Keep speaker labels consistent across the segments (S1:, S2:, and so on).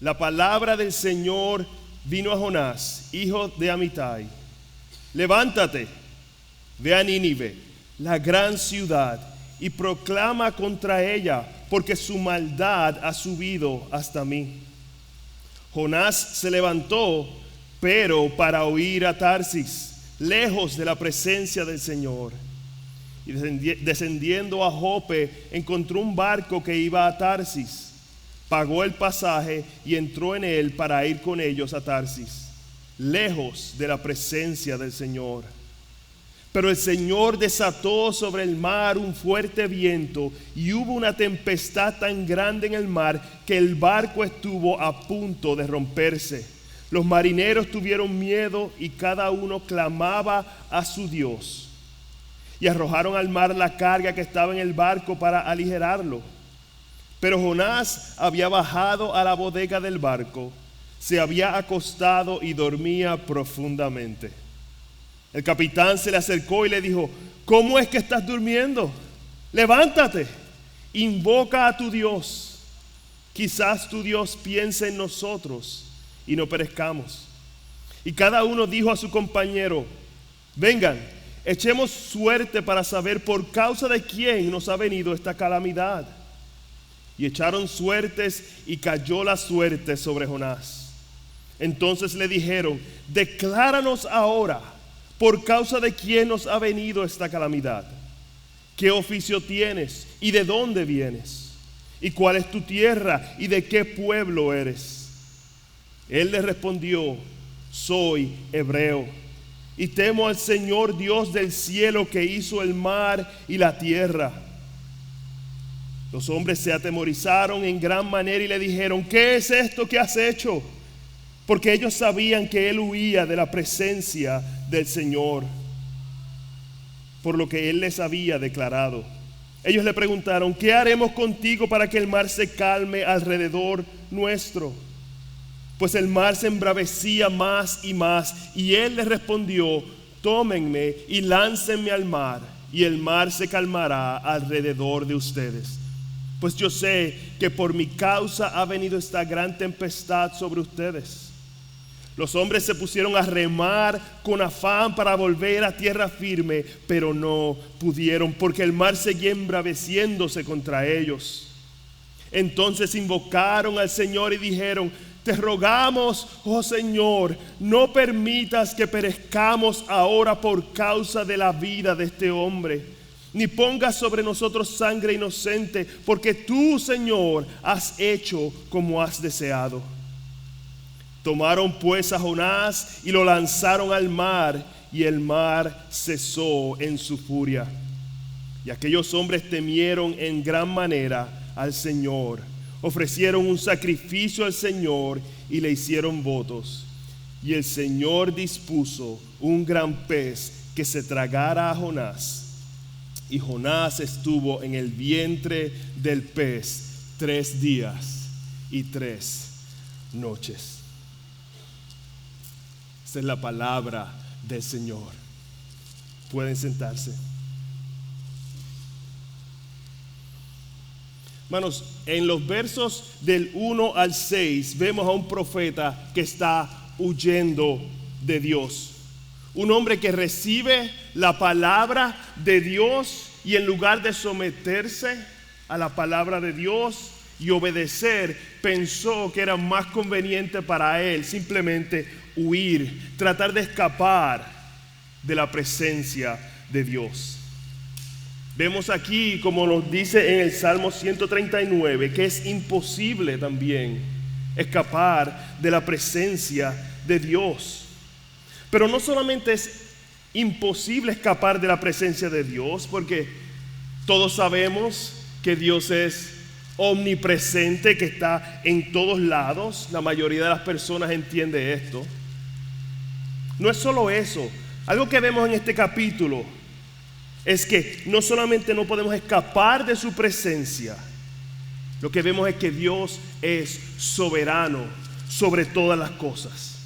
S1: la palabra del Señor vino a Jonás, hijo de Amitai: levántate, ve a Nínive, la gran ciudad, y proclama contra ella, porque su maldad ha subido hasta mí. Jonás se levantó, pero para huir a Tarsis, lejos de la presencia del Señor. Y descendiendo a Jope, encontró un barco que iba a Tarsis. Pagó el pasaje y entró en él para ir con ellos a Tarsis, lejos de la presencia del Señor. Pero el Señor desató sobre el mar un fuerte viento, y hubo una tempestad tan grande en el mar que el barco estuvo a punto de romperse. Los marineros tuvieron miedo y cada uno clamaba a su Dios. Y arrojaron al mar la carga que estaba en el barco para aligerarlo. Pero Jonás había bajado a la bodega del barco, se había acostado y dormía profundamente. El capitán se le acercó y le dijo: ¿cómo es que estás durmiendo? Levántate, invoca a tu Dios. Quizás tu Dios piense en nosotros y no perezcamos. Y cada uno dijo a su compañero: vengan, echemos suerte para saber por causa de quién nos ha venido esta calamidad. Y echaron suertes, y cayó la suerte sobre Jonás. Entonces le dijeron: decláranos ahora por causa de quién nos ha venido esta calamidad. ¿Qué oficio tienes y de dónde vienes? ¿Y cuál es tu tierra y de qué pueblo eres? Él le respondió: soy hebreo y temo al Señor Dios del cielo, que hizo el mar y la tierra. Los hombres se atemorizaron en gran manera y le dijeron: ¿qué es esto que has hecho? Porque ellos sabían que él huía de la presencia del Señor, por lo que él les había declarado. Ellos le preguntaron: ¿qué haremos contigo para que el mar se calme alrededor nuestro? Pues el mar se embravecía más y más. Y él les respondió: tómenme y láncenme al mar, y el mar se calmará alrededor de ustedes. Pues yo sé que por mi causa ha venido esta gran tempestad sobre ustedes. Los hombres se pusieron a remar con afán para volver a tierra firme, pero no pudieron, porque el mar seguía embraveciéndose contra ellos. Entonces invocaron al Señor y dijeron: te rogamos, oh Señor, no permitas que perezcamos ahora por causa de la vida de este hombre, ni pongas sobre nosotros sangre inocente, porque tú, Señor, has hecho como has deseado. Tomaron pues a Jonás y lo lanzaron al mar, y el mar cesó en su furia. Y aquellos hombres temieron en gran manera al Señor, ofrecieron un sacrificio al Señor y le hicieron votos. Y el Señor dispuso un gran pez que se tragara a Jonás. Y Jonás estuvo en el vientre del pez 3 días y 3 noches. Esa es la palabra del Señor. Pueden sentarse. Hermanos, en los versos del 1 al 6 vemos a un profeta que está huyendo de Dios. Un hombre que recibe la palabra de Dios y en lugar de someterse a la palabra de Dios y obedecer, pensó que era más conveniente para él simplemente huir, tratar de escapar de la presencia de Dios. Vemos aquí, como nos dice en el Salmo 139, que es imposible también escapar de la presencia de Dios. Pero no solamente es imposible escapar de la presencia de Dios, porque todos sabemos que Dios es omnipresente, que está en todos lados. La mayoría de las personas entiende esto. No es solo eso. Algo que vemos en este capítulo es que no solamente no podemos escapar de su presencia, lo que vemos es que Dios es soberano sobre todas las cosas.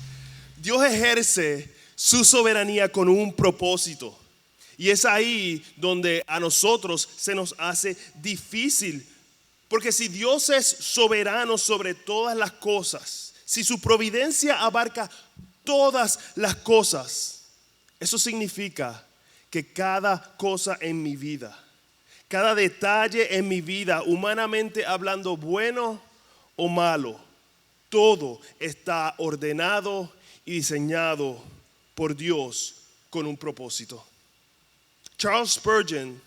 S1: Dios ejerce su soberanía con un propósito, y es ahí donde a nosotros se nos hace difícil, Porque si Dios es soberano sobre todas las cosas, si su providencia abarca todas las cosas, eso significa que cada cosa en mi vida, cada detalle en mi vida, humanamente hablando, bueno o malo, todo está ordenado y diseñado por Dios con un propósito. Charles Spurgeon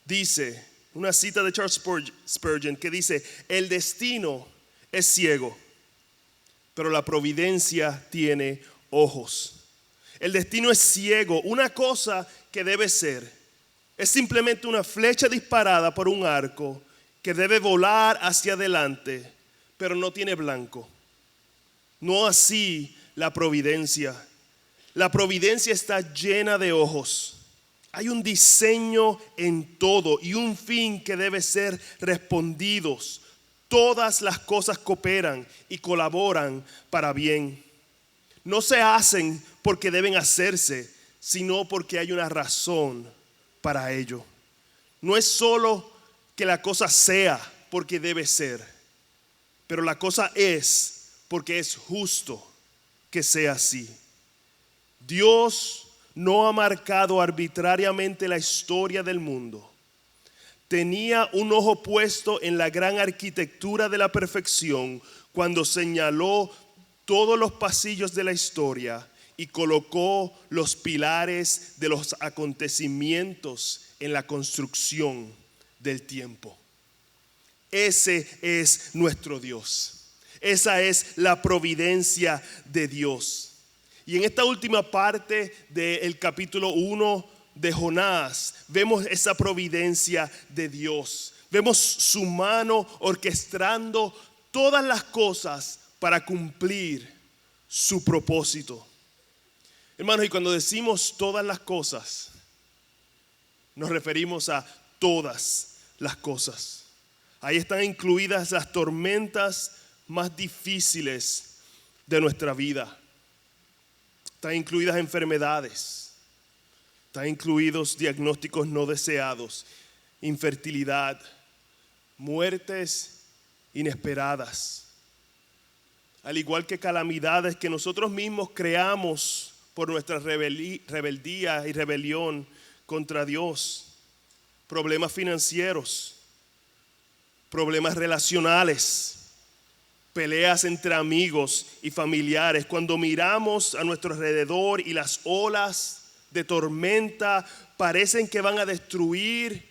S1: dice, una cita de Charles Spurgeon que dice: el destino es ciego, pero la providencia tiene ojos. El destino es ciego. Una cosa que debe ser es simplemente una flecha disparada por un arco que debe volar hacia adelante, pero no tiene blanco. No así la providencia. La providencia está llena de ojos. Hay un diseño en todo y un fin que debe ser respondidos. Todas las cosas cooperan y colaboran para bien. No se hacen porque deben hacerse, sino porque hay una razón para ello. No es solo que la cosa sea porque debe ser, pero la cosa es porque es justo que sea así. Dios no ha marcado arbitrariamente la historia del mundo. Tenía un ojo puesto en la gran arquitectura de la perfección cuando señaló todos los pasillos de la historia y colocó los pilares de los acontecimientos en la construcción del tiempo. Ese es nuestro Dios. Esa es la providencia de Dios. Y en esta última parte del capítulo 1 de Jonás, vemos esa providencia de Dios. Vemos su mano orquestando todas las cosas para cumplir su propósito. Hermanos, y cuando decimos todas las cosas, nos referimos a todas las cosas. Ahí están incluidas las tormentas más difíciles de nuestra vida. Están incluidas enfermedades, están incluidos diagnósticos no deseados, infertilidad, muertes inesperadas, al igual que calamidades que nosotros mismos creamos por nuestra rebeldía y rebelión contra Dios, problemas financieros, problemas relacionales, peleas entre amigos y familiares. Cuando miramos a nuestro alrededor y las olas de tormenta parecen que van a destruir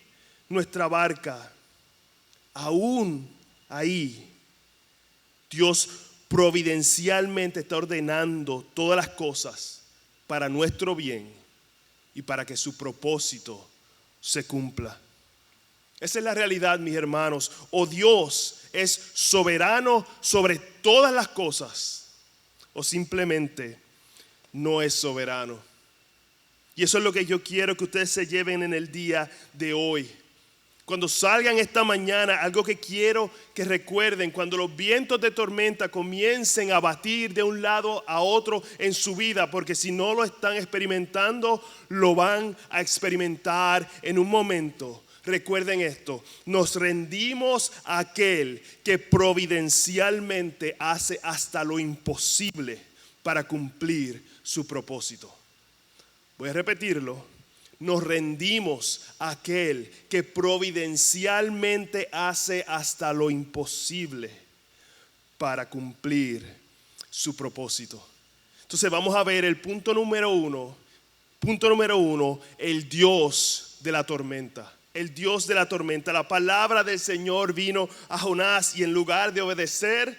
S1: nuestra barca, aún ahí Dios providencialmente está ordenando todas las cosas para nuestro bien y para que su propósito se cumpla. Esa es la realidad, mis hermanos. O Dios es soberano sobre todas las cosas, o simplemente no es soberano. Y eso es lo que yo quiero que ustedes se lleven en el día de hoy. Cuando salgan esta mañana, algo que quiero que recuerden: cuando los vientos de tormenta comiencen a batir de un lado a otro en su vida, porque si no lo están experimentando, lo van a experimentar en un momento. Recuerden esto: nos rendimos a aquel que providencialmente hace hasta lo imposible para cumplir su propósito. Voy a repetirlo: nos rendimos a aquel que providencialmente hace hasta lo imposible para cumplir su propósito. Entonces vamos a ver el punto número uno. Punto número uno: el Dios de la tormenta. El Dios de la tormenta. La palabra del Señor vino a Jonás y en lugar de obedecer,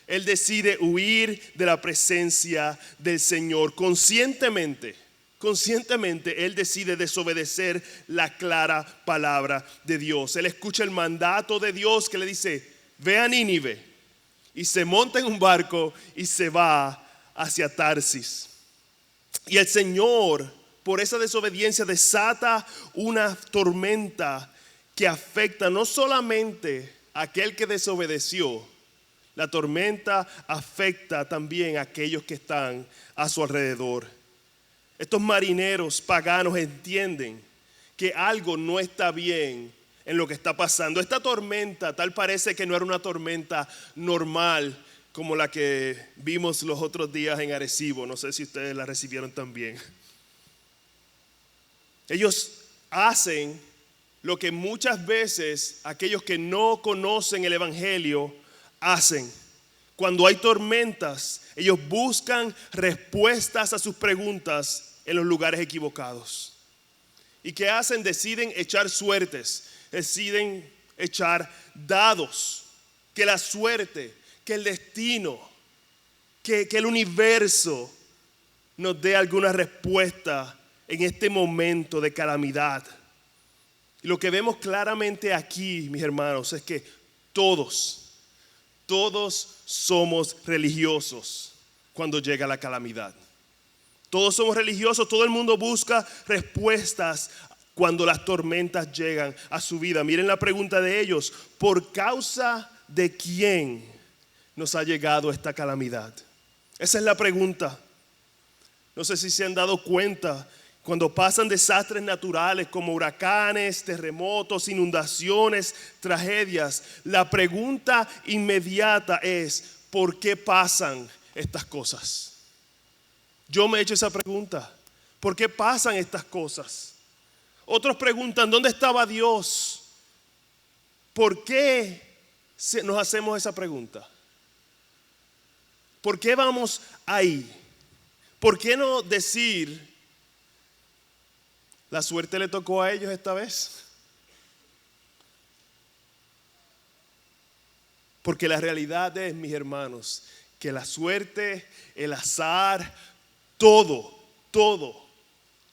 S1: él decide huir de la presencia del Señor. Conscientemente él decide desobedecer la clara palabra de Dios. Él escucha el mandato de Dios que le dice: ve a Nínive, y se monta en un barco y se va hacia Tarsis. Y el Señor, por esa desobediencia, desata una tormenta que afecta no solamente a aquel que desobedeció. La tormenta afecta también a aquellos que están a su alrededor. Estos marineros paganos entienden que algo no está bien en lo que está pasando. Esta tormenta tal parece que no era una tormenta normal como la que vimos los otros días en Arecibo. No sé si ustedes la recibieron también. Ellos hacen lo que muchas veces aquellos que no conocen el Evangelio hacen. Cuando hay tormentas, ellos buscan respuestas a sus preguntas en los lugares equivocados. ¿Y qué hacen? Deciden echar suertes, deciden echar dados, que la suerte, que el destino, que el universo nos dé alguna respuesta en este momento de calamidad. Y lo que vemos claramente aquí, mis hermanos, es que todos somos religiosos cuando llega la calamidad. Todos somos religiosos, todo el mundo busca respuestas cuando las tormentas llegan a su vida. Miren la pregunta de ellos: ¿por causa de quién nos ha llegado esta calamidad? Esa es la pregunta. No sé si se han dado cuenta, cuando pasan desastres naturales como huracanes, terremotos, inundaciones, tragedias, la pregunta inmediata es: ¿por qué pasan estas cosas? Yo me he hecho esa pregunta. ¿Por qué pasan estas cosas? Otros preguntan: ¿dónde estaba Dios? ¿Por qué nos hacemos esa pregunta? ¿Por qué vamos ahí? ¿Por qué no decir: la suerte le tocó a ellos esta vez? Porque la realidad es, mis hermanos, que la suerte, el azar, todo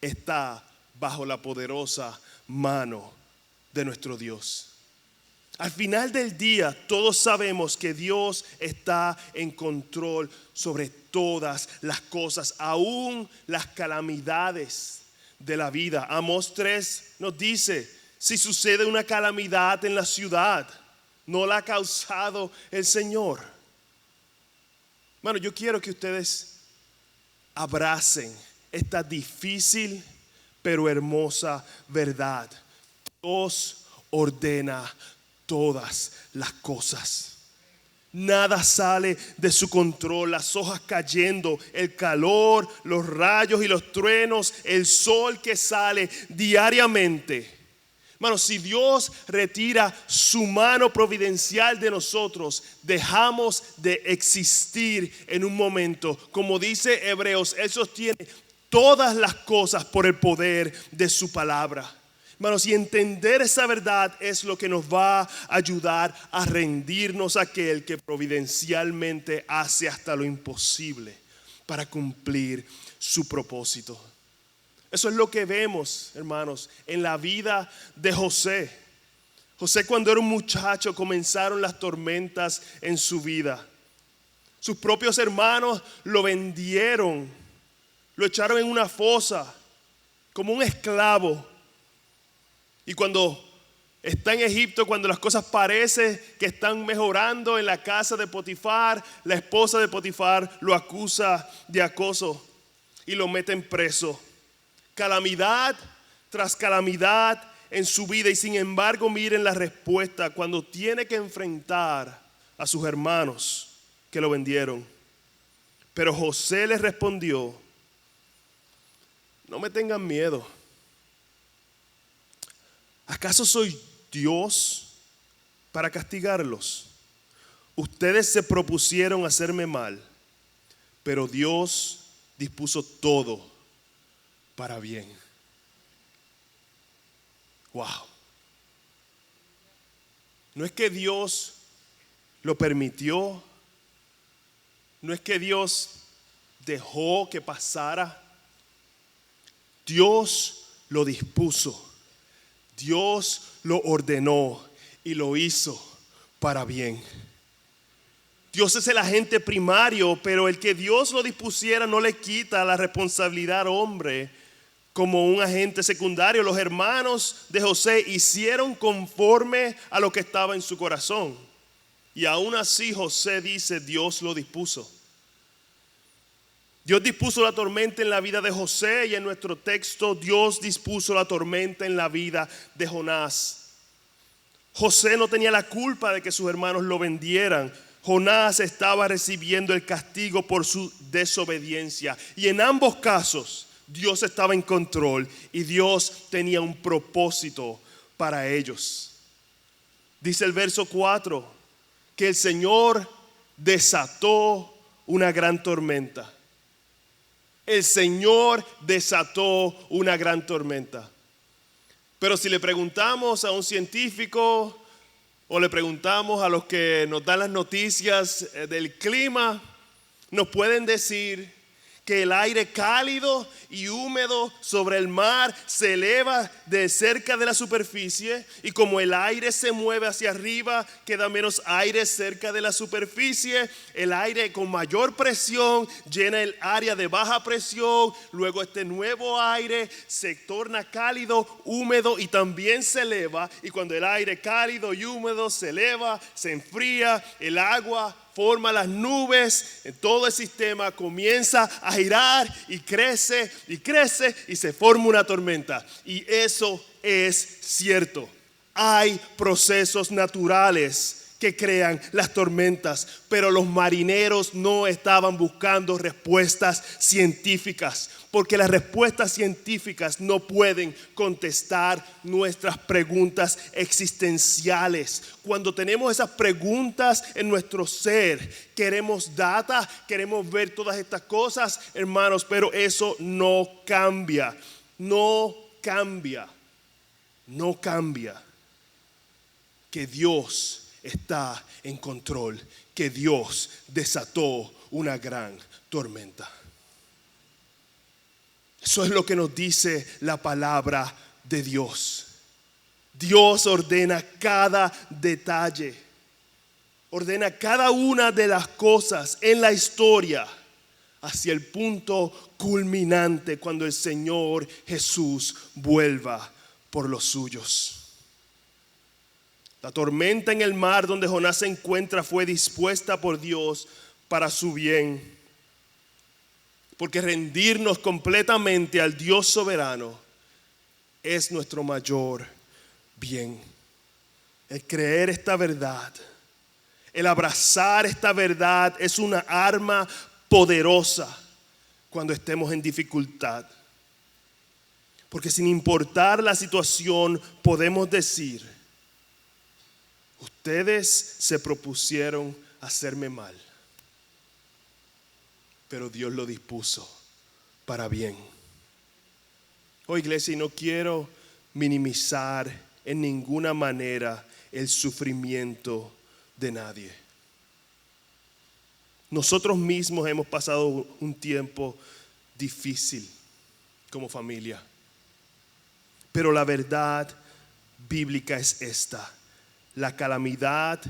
S1: está bajo la poderosa mano de nuestro Dios. Al final del día, todos sabemos que Dios está en control sobre todas las cosas, aún las calamidades de la vida. Amós 3 nos dice: si sucede una calamidad en la ciudad, no la ha causado el Señor. Bueno, yo quiero que ustedes abracen esta difícil pero hermosa verdad. Dios ordena todas las cosas. Nada sale de su control. Las hojas cayendo, el calor, los rayos y los truenos, el sol que sale diariamente. Hermano, si Dios retira su mano providencial de nosotros, dejamos de existir en un momento. Como dice Hebreos, Él sostiene todas las cosas por el poder de su palabra. Hermanos, y entender esa verdad es lo que nos va a ayudar a rendirnos a aquel que providencialmente hace hasta lo imposible para cumplir su propósito. Eso es lo que vemos, hermanos, en la vida de José. José, cuando era un muchacho, comenzaron las tormentas en su vida. Sus propios hermanos lo vendieron, lo echaron en una fosa como un esclavo. Y cuando está en Egipto, cuando las cosas parecen que están mejorando en la casa de Potifar, la esposa de Potifar lo acusa de acoso y lo meten preso. Calamidad tras calamidad en su vida, y sin embargo miren la respuesta cuando tiene que enfrentar a sus hermanos que lo vendieron. Pero José les respondió: no me tengan miedo. ¿Acaso soy Dios para castigarlos? Ustedes se propusieron hacerme mal, pero Dios dispuso todo para bien. Wow. No es que Dios lo permitió, no es que Dios dejó que pasara. Dios lo dispuso. Dios lo ordenó y lo hizo para bien. Dios es el agente primario, pero el que Dios lo dispusiera no le quita la responsabilidad al hombre como un agente secundario. Los hermanos de José hicieron conforme a lo que estaba en su corazón. Y aún así José dice: Dios lo dispuso. Dios dispuso la tormenta en la vida de José, y en nuestro texto Dios dispuso la tormenta en la vida de Jonás. José no tenía la culpa de que sus hermanos lo vendieran. Jonás estaba recibiendo el castigo por su desobediencia. Y en ambos casos, Dios estaba en control y Dios tenía un propósito para ellos. Dice el verso 4 que el Señor desató una gran tormenta. El Señor desató una gran tormenta. Pero si le preguntamos a un científico o le preguntamos a los que nos dan las noticias del clima, nos pueden decir que el aire cálido y húmedo sobre el mar se eleva de cerca de la superficie, y como el aire se mueve hacia arriba, queda menos aire cerca de la superficie. El aire con mayor presión llena el área de baja presión, luego este nuevo aire se torna cálido, húmedo y también se eleva, y cuando el aire cálido y húmedo se eleva, se enfría, el agua forma las nubes, en todo el sistema comienza a girar y crece y se forma una tormenta. Y eso es cierto. Hay procesos naturales que crean las tormentas, pero los marineros no estaban buscando respuestas científicas, porque las respuestas científicas no pueden contestar nuestras preguntas existenciales. Cuando tenemos esas preguntas en nuestro ser, queremos data, queremos ver todas estas cosas, hermanos, pero eso no cambia, no cambia que Dios está en control, que Dios desató una gran tormenta. Eso es lo que nos dice la palabra de Dios. Dios ordena cada detalle, ordena cada una de las cosas en la historia hacia el punto culminante cuando el Señor Jesús vuelva por los suyos. La tormenta en el mar donde Jonás se encuentra fue dispuesta por Dios para su bien. Porque rendirnos completamente al Dios soberano es nuestro mayor bien. El creer esta verdad, el abrazar esta verdad es una arma poderosa cuando estemos en dificultad. Porque sin importar la situación podemos decir: ustedes se propusieron hacerme mal, pero Dios lo dispuso para bien. Oh, iglesia, y no quiero minimizar en ninguna manera el sufrimiento de nadie. Nosotros mismos hemos pasado un tiempo difícil como familia, pero la verdad bíblica es esta: la calamidad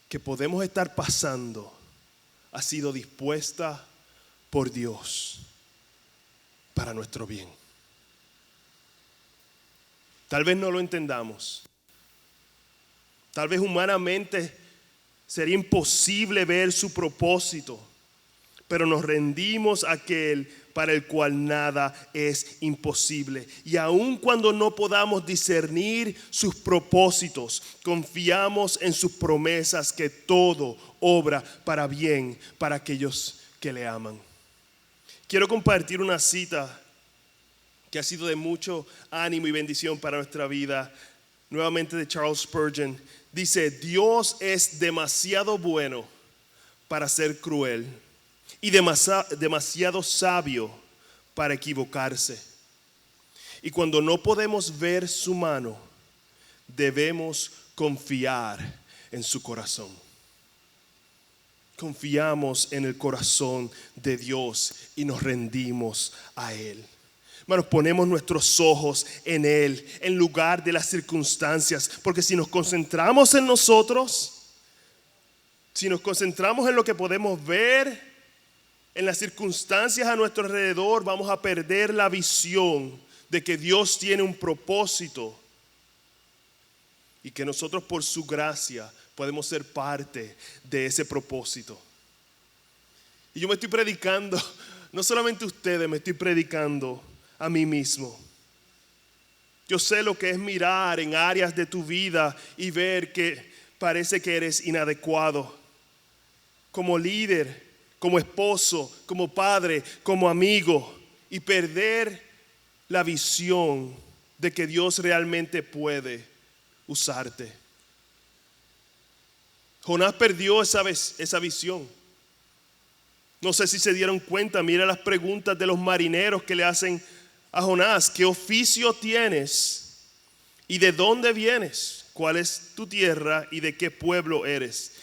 S1: que podemos estar pasando ha sido dispuesta por Dios para nuestro bien. Tal vez no lo entendamos. Tal vez humanamente sería imposible ver su propósito, pero nos rendimos a aquel para el cual nada es imposible. Y aun cuando no podamos discernir sus propósitos, confiamos en sus promesas que todo obra para bien para aquellos que le aman. Quiero compartir una cita que ha sido de mucho ánimo y bendición para nuestra vida, nuevamente de Charles Spurgeon. Dice: Dios es demasiado bueno para ser cruel y demasiado sabio para equivocarse. Y cuando no podemos ver su mano, debemos confiar en su corazón. Confiamos en el corazón de Dios y nos rendimos a Él. Hermanos, ponemos nuestros ojos en Él en lugar de las circunstancias, porque si nos concentramos en nosotros, si nos concentramos en lo que podemos ver, en las circunstancias a nuestro alrededor, vamos a perder la visión de que Dios tiene un propósito y que nosotros por su gracia podemos ser parte de ese propósito. Y yo me estoy predicando, no solamente a ustedes, me estoy predicando a mí mismo. Yo sé lo que es mirar en áreas de tu vida y ver que parece que eres inadecuado. Como líder, como esposo, como padre, como amigo. Y perder la visión de que Dios realmente puede usarte. Jonás perdió esa visión. No sé si se dieron cuenta, mira las preguntas de los marineros que le hacen a Jonás. ¿Qué oficio tienes? ¿Y de dónde vienes? ¿Cuál es tu tierra y de qué pueblo eres?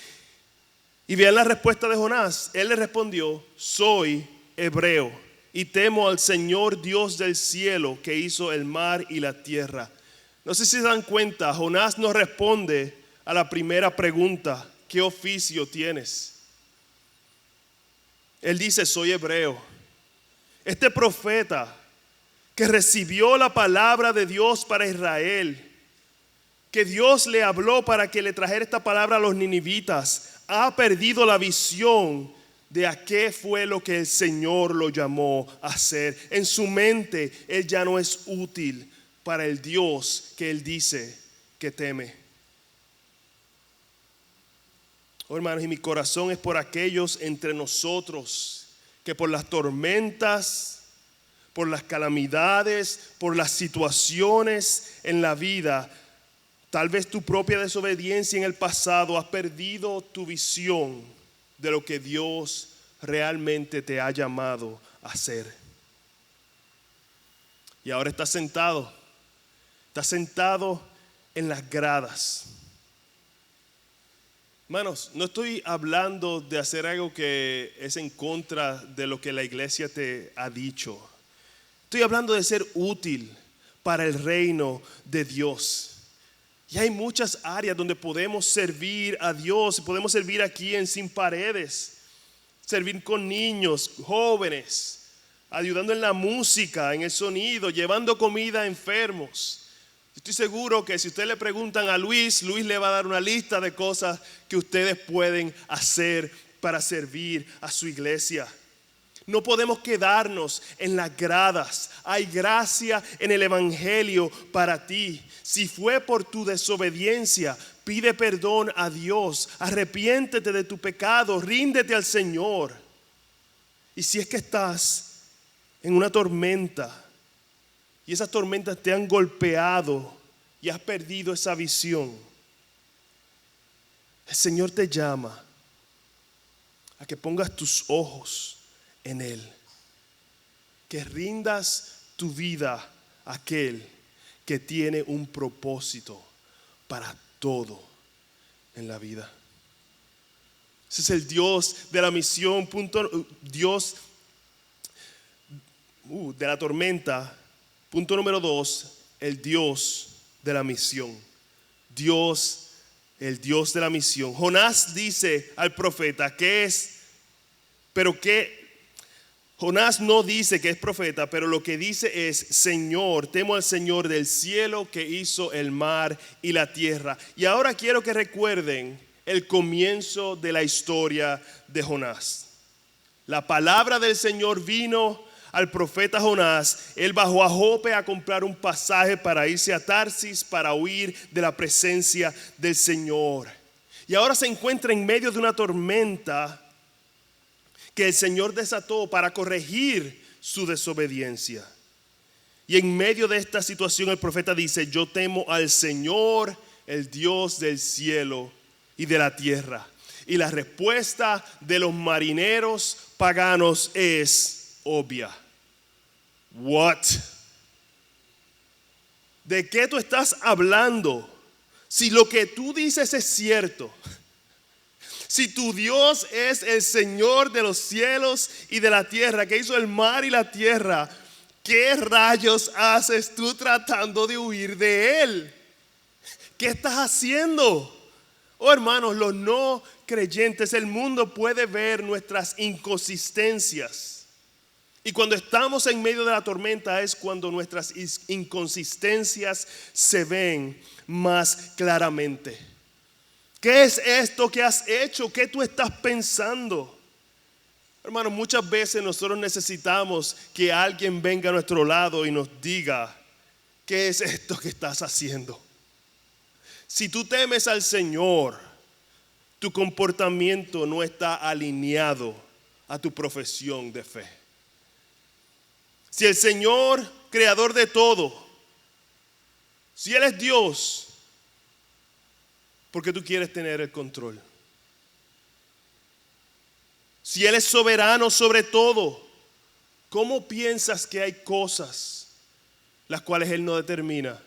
S1: Y vean la respuesta de Jonás. Él le respondió: soy hebreo y temo al Señor Dios del cielo, que hizo el mar y la tierra. No sé si se dan cuenta, Jonás no responde a la primera pregunta: ¿qué oficio tienes? Él dice: soy hebreo. Este profeta que recibió la palabra de Dios para Israel, que Dios le habló para que le trajera esta palabra a los ninivitas, ha perdido la visión de a qué fue lo que el Señor lo llamó a hacer. En su mente, él ya no es útil para el Dios que él dice que teme. Oh, hermanos, y mi corazón es por aquellos entre nosotros que por las tormentas, por las calamidades, por las situaciones en la vida, tal vez tu propia desobediencia en el pasado, has perdido tu visión de lo que Dios realmente te ha llamado a hacer. Y ahora estás sentado en las gradas. Hermanos, no estoy hablando de hacer algo que es en contra de lo que la iglesia te ha dicho. Estoy hablando de ser útil para el reino de Dios. Y hay muchas áreas donde podemos servir a Dios. Podemos servir aquí en Sin Paredes, servir con niños, jóvenes, ayudando en la música, en el sonido, llevando comida a enfermos. Estoy seguro que si ustedes le preguntan a Luis le va a dar una lista de cosas que ustedes pueden hacer para servir a su iglesia. No podemos quedarnos en las gradas. Hay gracia en el evangelio para ti. Si fue por tu desobediencia, pide perdón a Dios. Arrepiéntete de tu pecado, ríndete al Señor. Y si es que estás en una tormenta y esas tormentas te han golpeado y has perdido esa visión, el Señor te llama a que pongas tus ojos en Él, que rindas tu vida a aquel que tiene un propósito para todo en la vida. Ese es el Dios de la misión, Dios de la tormenta. Punto número 2, el Dios de la misión. Dios, el Dios de la misión. Jonás dice al profeta que es, pero que Jonás no dice que es profeta, pero lo que dice es: Señor, temo al Señor del cielo, que hizo el mar y la tierra. Y ahora quiero que recuerden el comienzo de la historia de Jonás. La palabra del Señor vino al profeta Jonás. Él bajó a Jope a comprar un pasaje para irse a Tarsis, para huir de la presencia del Señor. Y ahora se encuentra en medio de una tormenta que el Señor desató para corregir su desobediencia. Y en medio de esta situación el profeta dice: yo temo al Señor, el Dios del cielo y de la tierra. Y la respuesta de los marineros paganos es obvia. What? ¿De qué tú estás hablando? Si lo que tú dices es cierto, si tu Dios es el Señor de los cielos y de la tierra, que hizo el mar y la tierra, ¿qué rayos haces tú tratando de huir de Él? ¿Qué estás haciendo? Oh, hermanos, los no creyentes, el mundo puede ver nuestras inconsistencias. Y cuando estamos en medio de la tormenta es cuando nuestras inconsistencias se ven más claramente. ¿Qué es esto que has hecho? ¿Qué tú estás pensando? Hermanos, muchas veces nosotros necesitamos que alguien venga a nuestro lado y nos diga ¿qué es esto que estás haciendo? Si tú temes al Señor, tu comportamiento no está alineado a tu profesión de fe. Si el Señor, creador de todo, si Él es Dios, ¿por qué tú quieres tener el control? Si Él es soberano sobre todo, ¿cómo piensas que hay cosas las cuales Él no determina?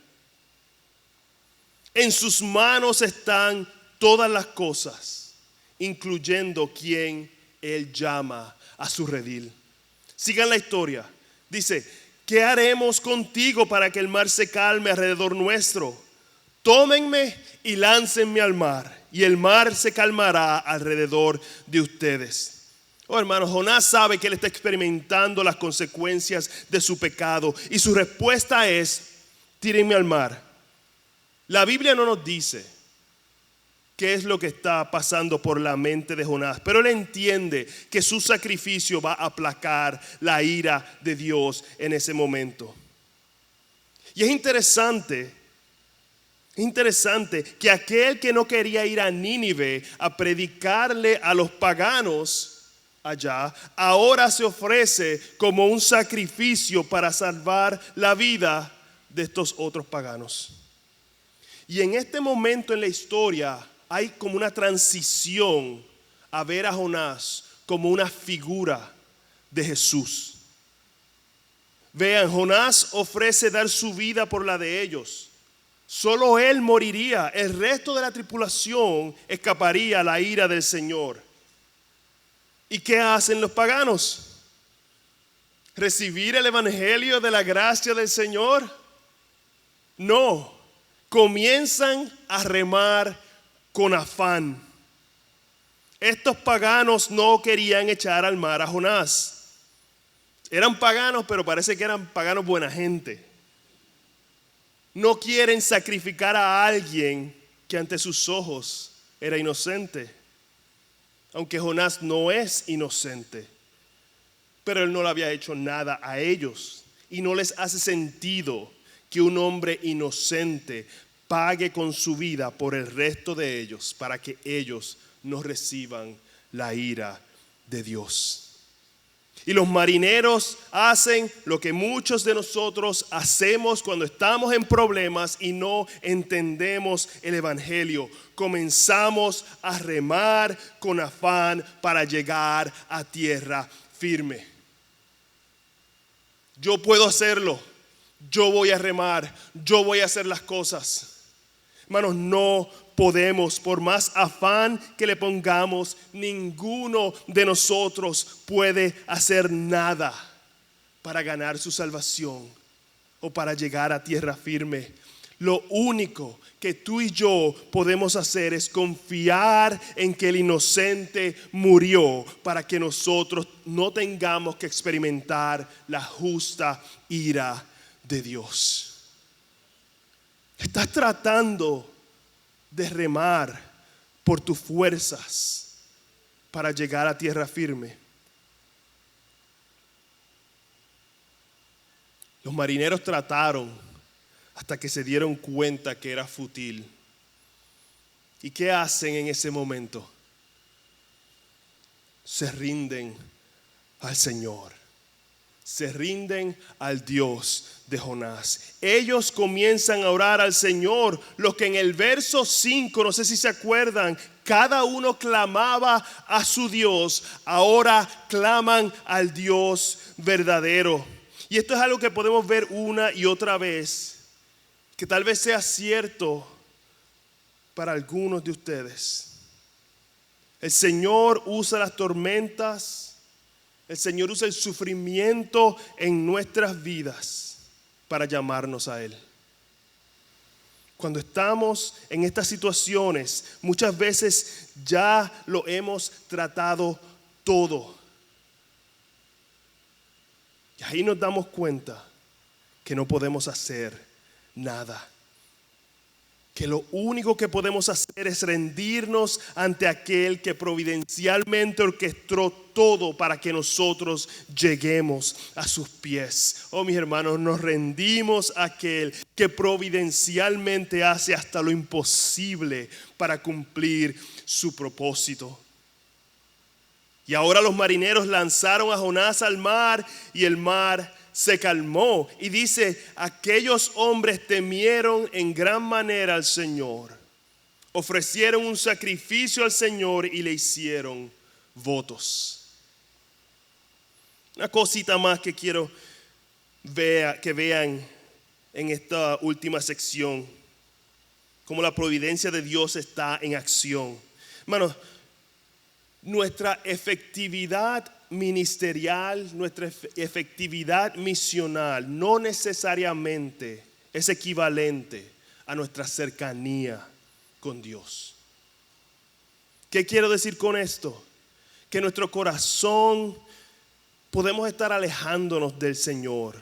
S1: En sus manos están todas las cosas, incluyendo quien Él llama a su redil. Sigan la historia. Dice, ¿qué haremos contigo para que el mar se calme alrededor nuestro? Tómenme y láncenme al mar, y el mar se calmará alrededor de ustedes. Oh, hermano, Jonás sabe que él está experimentando las consecuencias de su pecado, y su respuesta es, tírenme al mar. La Biblia no nos dice qué es lo que está pasando por la mente de Jonás, pero él entiende que su sacrificio va a aplacar la ira de Dios en ese momento. Y es interesante que aquel que no quería ir a Nínive a predicarle a los paganos allá, ahora se ofrece como un sacrificio para salvar la vida de estos otros paganos. Y en este momento en la historia hay como una transición a ver a Jonás como una figura de Jesús. Vean, Jonás ofrece dar su vida por la de ellos. Solo él moriría, el resto de la tripulación escaparía a la ira del Señor. ¿Y qué hacen los paganos? ¿Recibir el evangelio de la gracia del Señor? No. Comienzan a remar con afán. Estos paganos no querían echar al mar a Jonás. Eran paganos, pero parece que eran paganos buena gente. No quieren sacrificar a alguien que ante sus ojos era inocente. Aunque Jonás no es inocente, pero él no le había hecho nada a ellos. Y no les hace sentido que un hombre inocente pague con su vida por el resto de ellos para que ellos no reciban la ira de Dios. Y los marineros hacen lo que muchos de nosotros hacemos cuando estamos en problemas y no entendemos el evangelio. Comenzamos a remar con afán para llegar a tierra firme. Yo puedo hacerlo. Yo voy a remar, yo voy a hacer las cosas. Hermanos, no podemos, por más afán que le pongamos, ninguno de nosotros puede hacer nada para ganar su salvación o para llegar a tierra firme. Lo único que tú y yo podemos hacer es confiar en que el inocente murió para que nosotros no tengamos que experimentar la justa ira de Dios. Estás tratando de remar por tus fuerzas para llegar a tierra firme. Los marineros trataron hasta que se dieron cuenta que era fútil. ¿Y qué hacen en ese momento? Se rinden al Señor. Se rinden al Dios de Jonás. Ellos comienzan a orar al Señor. Lo que en el verso 5, no sé si se acuerdan, cada uno clamaba a su Dios. Ahora claman al Dios verdadero. Y esto es algo que podemos ver una y otra vez, que tal vez sea cierto para algunos de ustedes. El Señor usa las tormentas. El Señor usa el sufrimiento en nuestras vidas para llamarnos a Él. Cuando estamos en estas situaciones, muchas veces ya lo hemos tratado todo. Y ahí nos damos cuenta que no podemos hacer nada. que lo único que podemos hacer es rendirnos ante aquel que providencialmente orquestó todo para que nosotros lleguemos a sus pies. Oh, mis hermanos, nos rendimos a aquel que providencialmente hace hasta lo imposible para cumplir su propósito. Y ahora los marineros lanzaron a Jonás al mar y el mar se calmó. Y dice, aquellos hombres temieron en gran manera al Señor. Ofrecieron un sacrificio al Señor y le hicieron votos. Una cosita más que quiero que vean en esta última sección. Cómo la providencia de Dios está en acción. Hermanos, nuestra efectividad ministerial, nuestra efectividad misional no necesariamente es equivalente a nuestra cercanía con Dios. ¿Qué quiero decir con esto? Que nuestro corazón podemos estar alejándonos del Señor.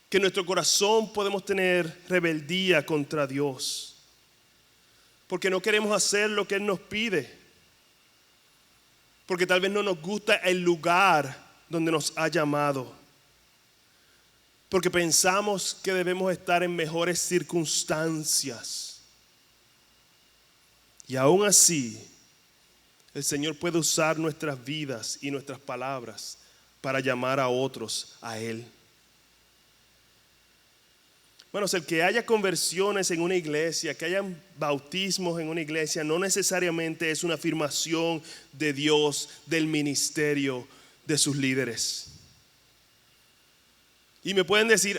S1: Que en nuestro corazón podemos tener rebeldía contra Dios. Porque no queremos hacer lo que Él nos pide. Porque tal vez no nos gusta el lugar donde nos ha llamado. Porque pensamos que debemos estar en mejores circunstancias. Y aún así, el Señor puede usar nuestras vidas y nuestras palabras para llamar a otros a Él. Bueno, el que haya conversiones en una iglesia, que haya bautismos en una iglesia, no necesariamente es una afirmación de Dios, del ministerio de sus líderes. Y me pueden decir,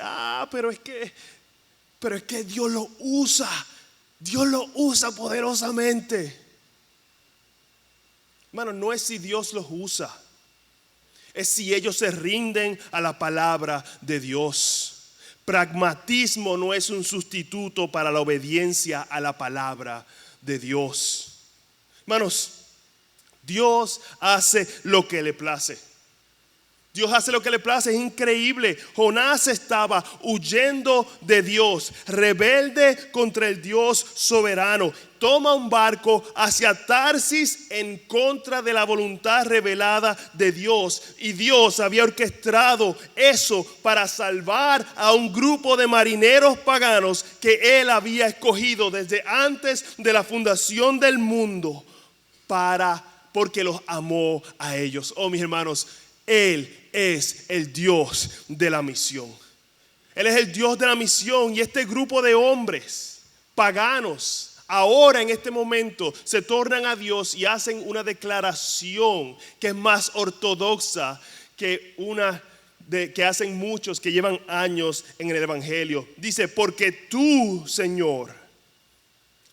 S1: pero es que Dios lo usa poderosamente. Hermano, no es si Dios los usa, es si ellos se rinden a la palabra de Dios. Pragmatismo no es un sustituto para la obediencia a la palabra de Dios. Hermanos, Dios hace lo que le place. Dios hace lo que le place, es increíble. Jonás estaba huyendo de Dios, rebelde contra el Dios soberano. Toma un barco hacia Tarsis en contra de la voluntad revelada de Dios. Y Dios había orquestado eso para salvar a un grupo de marineros paganos que Él había escogido desde antes de la fundación del mundo porque los amó a ellos. Oh, mis hermanos, Él es el Dios de la misión. Él es el Dios de la misión. Y este grupo de hombres paganos ahora en este momento se tornan a Dios y hacen una declaración que es más ortodoxa que una que hacen muchos que llevan años en el evangelio. Dice, porque tú, Señor,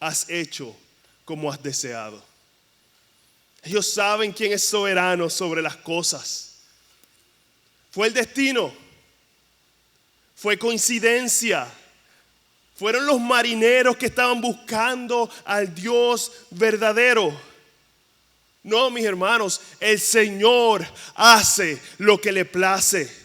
S1: has hecho como has deseado. Ellos saben quién es soberano sobre las cosas. Fue el destino, fue coincidencia, fueron los marineros que estaban buscando al Dios verdadero. No, mis hermanos, el Señor hace lo que le place.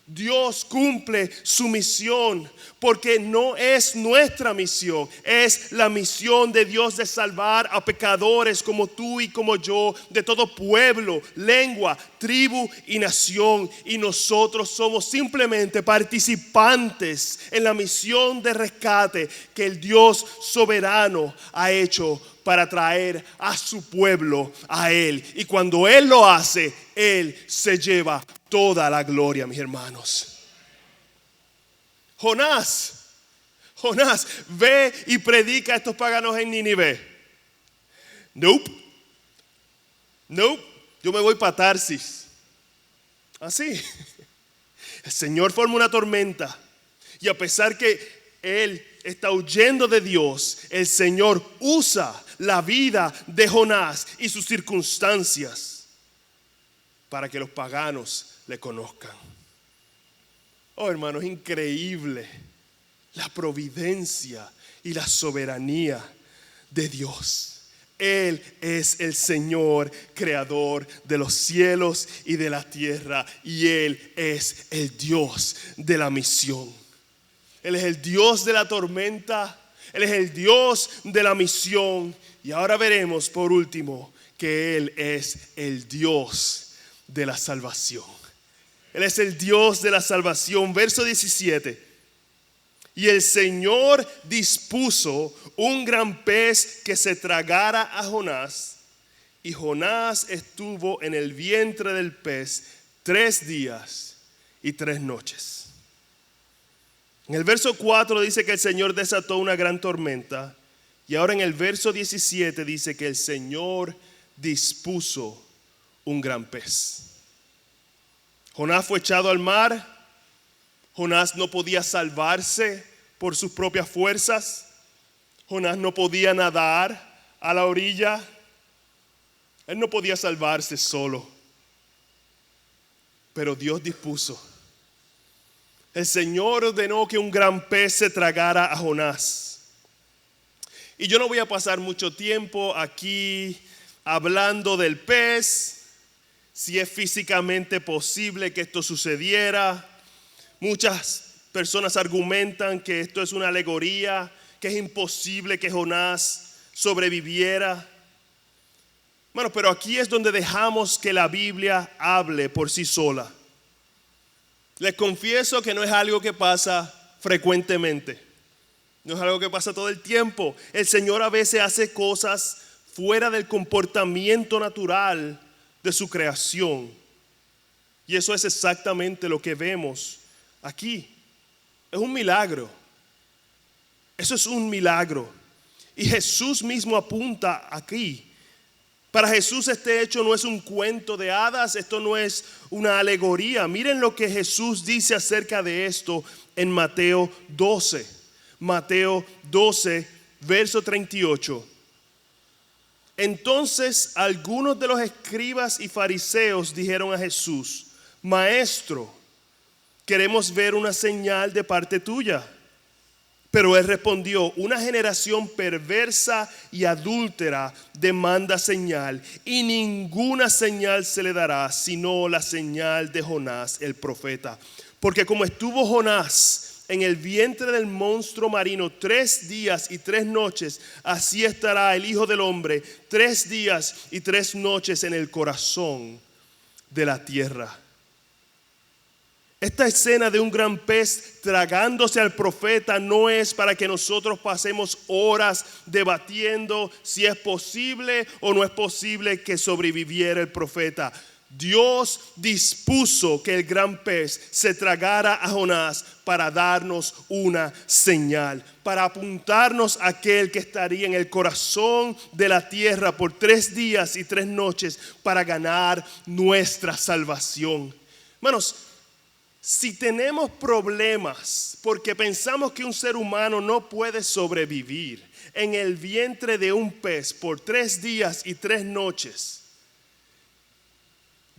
S1: Dios cumple su misión, porque no es nuestra misión, es la misión de Dios de salvar a pecadores como tú y como yo, de todo pueblo, lengua, tribu y nación. Y nosotros somos simplemente participantes en la misión de rescate que el Dios soberano ha hecho para traer a su pueblo a Él. Y cuando Él lo hace, Él se lleva toda la gloria, mis hermanos. Jonás, ve y predica a estos paganos en Nínive. Nope, yo me voy para Tarsis. Así. El Señor forma una tormenta. Y a pesar que Él está huyendo de Dios, el Señor usa la vida de Jonás y sus circunstancias para que los paganos le conozcan. Oh, hermanos, increíble la providencia y la soberanía de Dios. Él es el Señor creador de los cielos y de la tierra, y Él es el Dios de la misión. Él es el Dios de la tormenta. Él es el Dios de la misión. Y ahora veremos por último que Él es el Dios de la salvación. Él es el Dios de la salvación. Verso 17. Y el Señor dispuso un gran pez que se tragara a Jonás. Y Jonás estuvo en el vientre del pez 3 días y 3 noches. En el verso 4 dice que el Señor desató una gran tormenta. Y ahora en el verso 17 dice que el Señor dispuso un gran pez. Jonás fue echado al mar. Jonás no podía salvarse por sus propias fuerzas. Jonás no podía nadar a la orilla. Él no podía salvarse solo. Pero Dios dispuso. El Señor ordenó que un gran pez se tragara a Jonás. Y yo no voy a pasar mucho tiempo aquí hablando del pez, si es físicamente posible que esto sucediera. Muchas personas argumentan que esto es una alegoría, que es imposible que Jonás sobreviviera. Bueno, pero aquí es donde dejamos que la Biblia hable por sí sola. Les confieso que no es algo que pasa frecuentemente. No es algo que pasa todo el tiempo. El Señor a veces hace cosas fuera del comportamiento natural de su creación. Y eso es exactamente lo que vemos aquí. Es un milagro. Eso es un milagro. Y Jesús mismo apunta aquí. Para Jesús este hecho no es un cuento de hadas, esto no es una alegoría. Miren lo que Jesús dice acerca de esto en Mateo 12. Mateo 12, verso 38. Entonces algunos de los escribas y fariseos dijeron a Jesús: Maestro, queremos ver una señal de parte tuya. Pero él respondió: una generación perversa y adúltera demanda señal, y ninguna señal se le dará sino la señal de Jonás el profeta. Porque como estuvo Jonás en el vientre del monstruo marino 3 días y 3 noches, así estará el Hijo del Hombre 3 días y 3 noches en el corazón de la tierra. Esta escena de un gran pez tragándose al profeta no es para que nosotros pasemos horas debatiendo si es posible o no es posible que sobreviviera el profeta. Dios dispuso que el gran pez se tragara a Jonás para darnos una señal, para apuntarnos a aquel que estaría en el corazón de la tierra por 3 días y 3 noches para ganar nuestra salvación. Hermanos, si tenemos problemas porque pensamos que un ser humano no puede sobrevivir en el vientre de un pez por 3 días y 3 noches,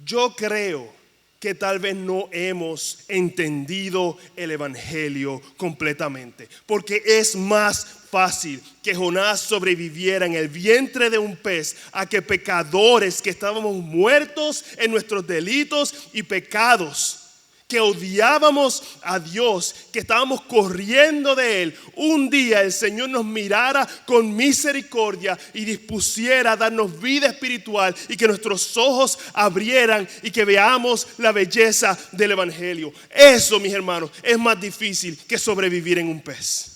S1: yo creo que tal vez no hemos entendido el evangelio completamente. Porque es más fácil que Jonás sobreviviera en el vientre de un pez a que pecadores que estábamos muertos en nuestros delitos y pecados, que odiábamos a Dios, que estábamos corriendo de Él, un día el Señor nos mirara con misericordia y dispusiera a darnos vida espiritual y que nuestros ojos abrieran y que veamos la belleza del evangelio. Eso, mis hermanos, es más difícil que sobrevivir en un pez.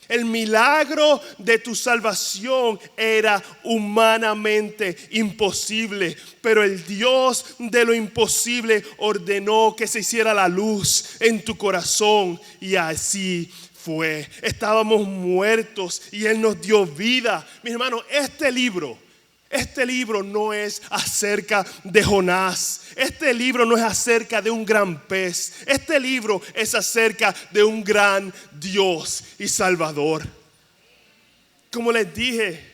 S1: El milagro de tu salvación era humanamente imposible, pero el Dios de lo imposible ordenó que se hiciera la luz en tu corazón, y así fue. Estábamos muertos y Él nos dio vida. Mi hermano, este libro no es acerca de Jonás. Este libro no es acerca de un gran pez. Este libro es acerca de un gran Dios y Salvador. Como les dije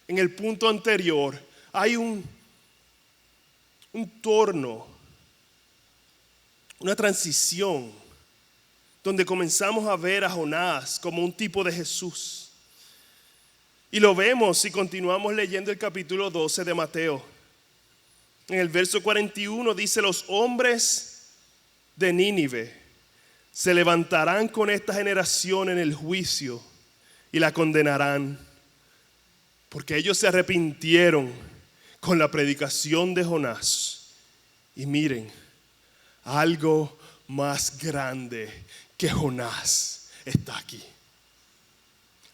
S1: en el punto anterior, hay un torno, una transición, donde comenzamos a ver a Jonás como un tipo de Jesús. Y lo vemos si continuamos leyendo el capítulo 12 de Mateo. En el verso 41 dice: los hombres de Nínive se levantarán con esta generación en el juicio y la condenarán, porque ellos se arrepintieron con la predicación de Jonás. Y miren, algo más grande que Jonás está aquí.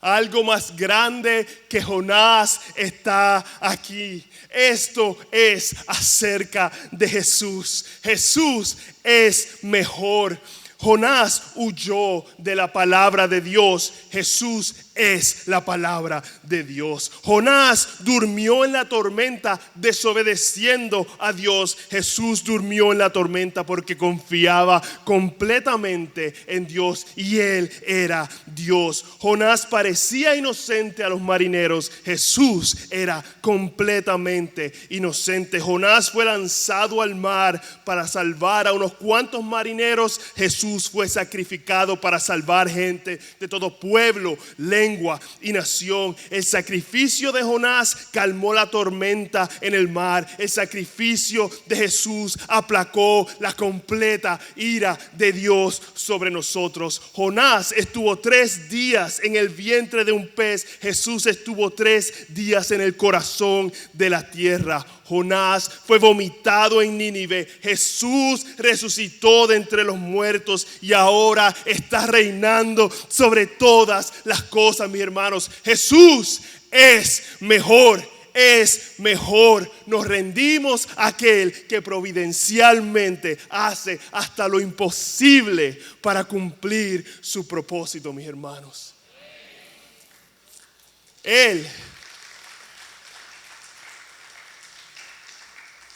S1: Algo más grande que Jonás está aquí. Esto es acerca de Jesús. Jesús es mejor. Jonás huyó de la palabra de Dios. Jesús es la palabra de Dios. Jonás durmió en la tormenta desobedeciendo a Dios. Jesús durmió en la tormenta porque confiaba completamente en Dios y Él era Dios. Jonás parecía inocente a los marineros. Jesús era completamente inocente. Jonás fue lanzado al mar para salvar a unos cuantos marineros. Jesús fue sacrificado para salvar gente de todo pueblo, lengua y nación. El sacrificio de Jonás calmó la tormenta en el mar. El sacrificio de Jesús aplacó la completa ira de Dios sobre nosotros. Jonás estuvo 3 días en el vientre de un pez. Jesús estuvo 3 días en el corazón de la tierra. Jonás fue vomitado en Nínive. Jesús resucitó de entre los muertos y ahora está reinando sobre todas las cosas, mis hermanos. Jesús es mejor. Es mejor. Nos rendimos a aquel que providencialmente hace hasta lo imposible para cumplir su propósito, mis hermanos.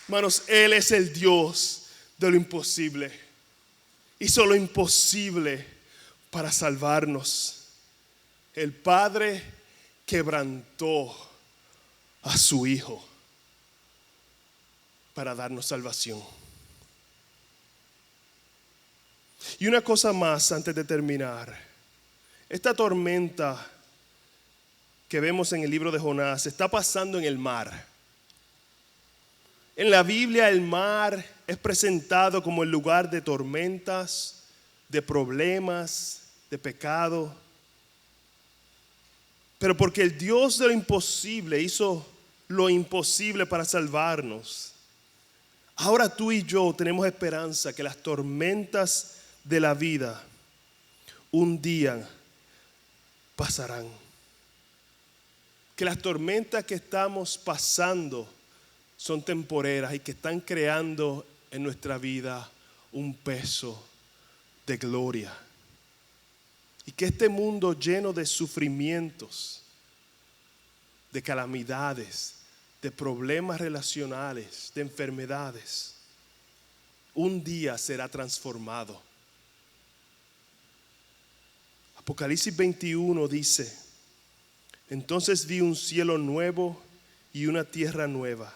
S1: Hermanos, Él es el Dios de lo imposible. Hizo lo imposible para salvarnos. El Padre quebrantó a su Hijo para darnos salvación. Y una cosa más antes de terminar. Esta tormenta que vemos en el libro de Jonás está pasando en el mar. En la Biblia el mar es presentado como el lugar de tormentas, de problemas, de pecado. Pero porque el Dios de lo imposible hizo lo imposible para salvarnos, ahora tú y yo tenemos esperanza que las tormentas de la vida un día pasarán. Que las tormentas que estamos pasando son temporeras y que están creando en nuestra vida un peso de gloria. Y que este mundo lleno de sufrimientos, de calamidades, de problemas relacionales, de enfermedades, un día será transformado. Apocalipsis 21 dice: entonces vi un cielo nuevo y una tierra nueva,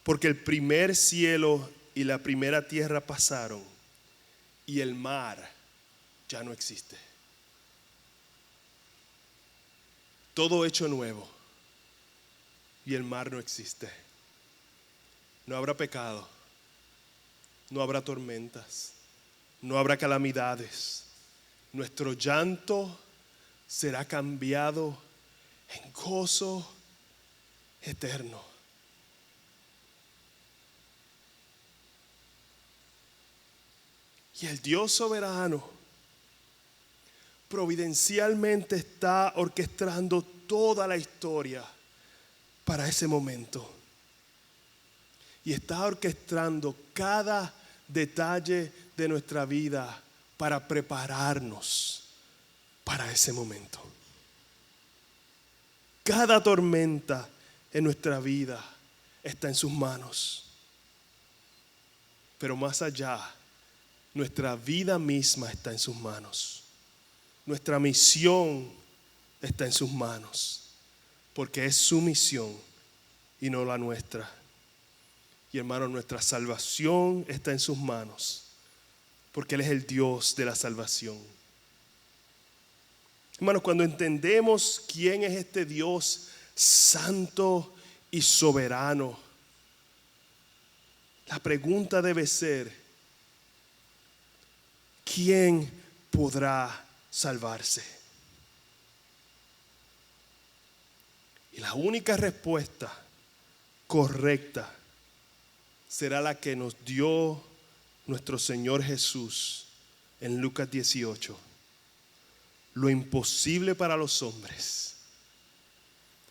S1: porque el primer cielo y la primera tierra pasaron y el mar ya no existe. Todo hecho nuevo y el mar no existe. No habrá pecado, no habrá tormentas, no habrá calamidades. Nuestro llanto será cambiado en gozo eterno. Y el Dios soberano providencialmente está orquestando toda la historia para ese momento. Y está orquestando cada detalle de nuestra vida para prepararnos para ese momento. Cada tormenta en nuestra vida está en sus manos. Pero más allá, nuestra vida misma está en sus manos. Nuestra misión está en sus manos, porque es su misión y no la nuestra. Y hermano, nuestra salvación está en sus manos, porque Él es el Dios de la salvación. Hermanos, cuando entendemos quién es este Dios santo y soberano, la pregunta debe ser: ¿quién podrá salvarse? Y la única respuesta correcta será la que nos dio nuestro Señor Jesús en Lucas 18. Lo imposible para los hombres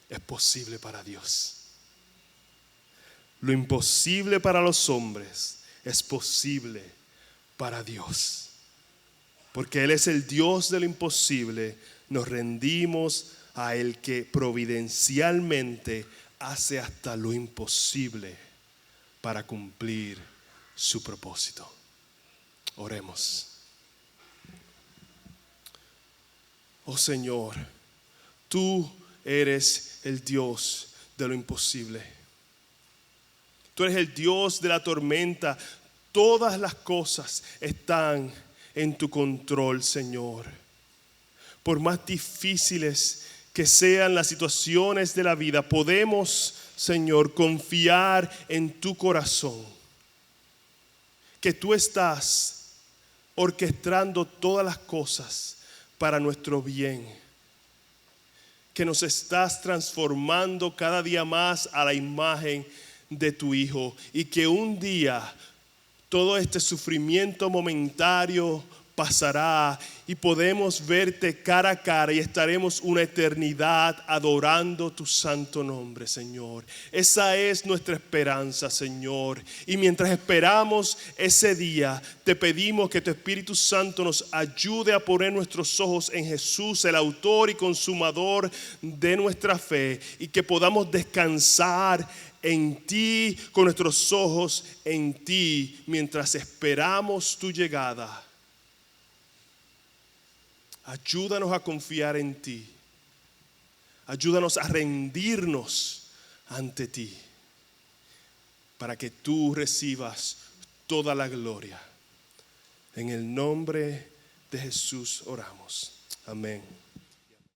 S1: es posible para Dios. Lo imposible para los hombres es posible para Dios. Porque Él es el Dios de lo imposible. Nos rendimos a el que providencialmente hace hasta lo imposible para cumplir su propósito. Oremos. Oh Señor, tú eres el Dios de lo imposible. Tú eres el Dios de la tormenta. Todas las cosas están en tu control, Señor. Por más difíciles que sean las situaciones de la vida, podemos, Señor, confiar en tu corazón. Que tú estás orquestando todas las cosas para nuestro bien. Que nos estás transformando cada día más a la imagen de tu Hijo. Y que un día todo este sufrimiento momentario pasará y podemos verte cara a cara y estaremos una eternidad adorando tu santo nombre, Señor. Esa es nuestra esperanza, Señor. Y mientras esperamos ese día, te pedimos que tu Espíritu Santo nos ayude a poner nuestros ojos en Jesús, el autor y consumador de nuestra fe, y que podamos descansar en ti, con nuestros ojos en ti, mientras esperamos tu llegada. Ayúdanos a confiar en ti. Ayúdanos a rendirnos ante ti, para que tú recibas toda la gloria. En el nombre de Jesús oramos. Amén.